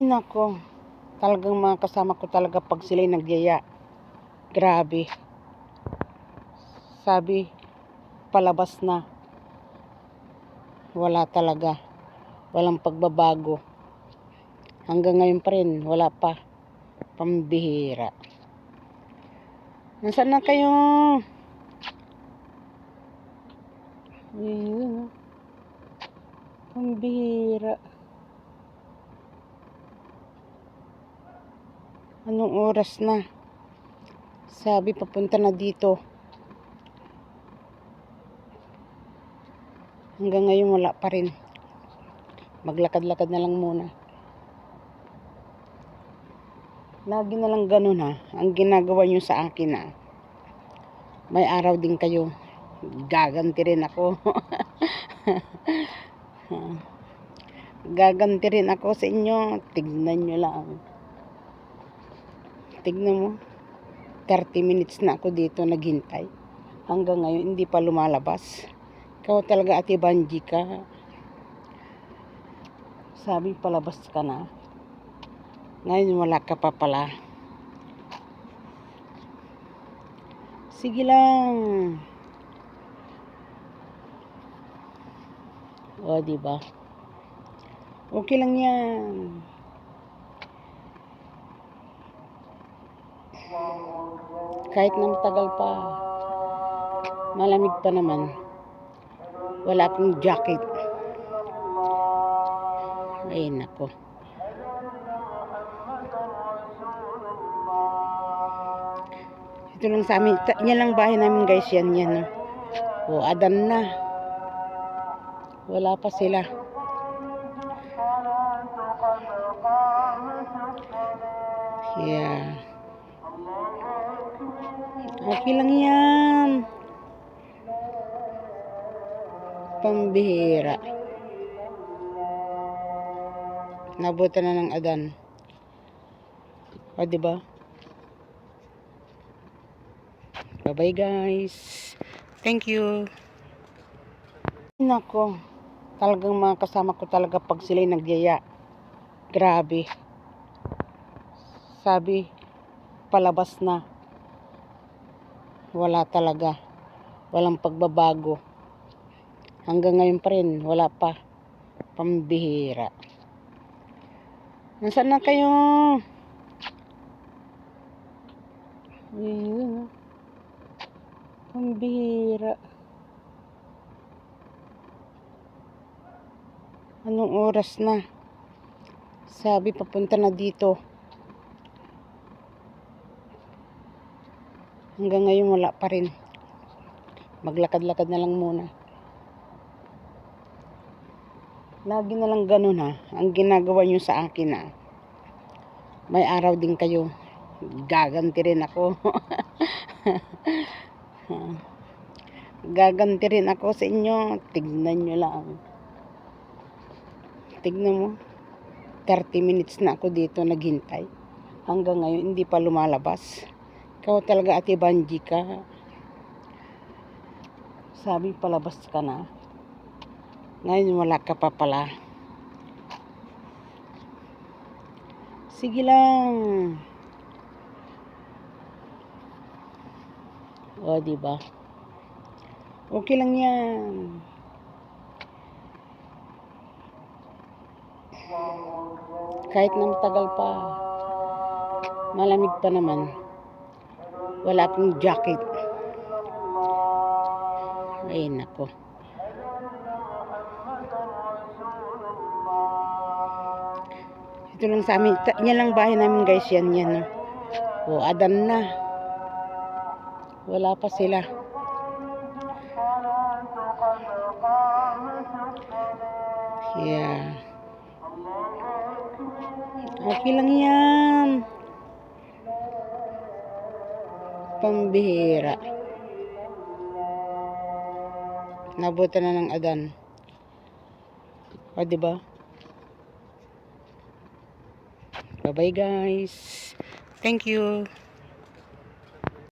Nako, talagang mga kasama ko talaga pag sila'y nagyaya. Grabe. Sabi, palabas na. Wala talaga. Walang pagbabago. Hanggang ngayon pa rin, wala pa. Pambihira. Nasaan na kayo? Ayun. Pambihira. Anong oras na? Sabi, papunta na dito. Hanggang ngayon wala pa rin. Maglakad-lakad na lang muna. Lagi na lang ganun ha. Ang ginagawa nyo sa akin ha. May araw din kayo. Gaganti rin ako. Gaganti rin ako sa inyo. Tignan nyo lang. Tignan mo. 30 minutes na ako dito naghintay. Hanggang ngayon hindi pa lumalabas. Ikaw talaga Ate Banji ka. Sabi palabas ka na. Ngayon wala ka pa pala. Sige lang. O, diba? Okay lang yan. Kahit nang tagal pa. Malamig pa naman. Wala akong jacket. Ay, nako. Ito lang sa amin. Yan lang bahay namin guys. Yan. O, adan na. Wala pa sila. Yeah. Okay lang yan. Pambihira. Nabutan na ng adan. O, diba? Bye-bye guys. Thank you. Nako. Talagang mga kasama ko talaga pag sila'y nagyaya. Grabe. Sabi, palabas na. Wala talaga. Walang pagbabago. Hanggang ngayon pa rin, wala pa. Pambihira. Nasaan na kayo? Ayun. Pambihira. Anong oras na? Sabi, papunta na dito. Hanggang ngayon wala pa rin. Maglakad-lakad na lang muna. Lagi na lang ganun ha. Ang ginagawa nyo sa akin ha. May araw din kayo. Gaganti rin ako. Gaganti rin ako sa inyo. Tignan nyo lang. Tignan mo. 30 minutes na ako dito naghintay. Hanggang ngayon hindi pa lumalabas. Ikaw talaga Ate Banji ka. Sabi palabas ka na. Ngayon wala ka pa pala. Sige lang. O, diba? Okay lang yan. Kahit nang tagal pa. Malamig pa naman. Wala akong jacket. Ay, nako. Ito lang sa amin. Yan lang bahay namin guys. Yan. O, adan na. Wala pa sila. Yeah. Okay lang yan. Pambihira. Nabutan na ng adan. O, diba? Bye-bye guys. Thank you.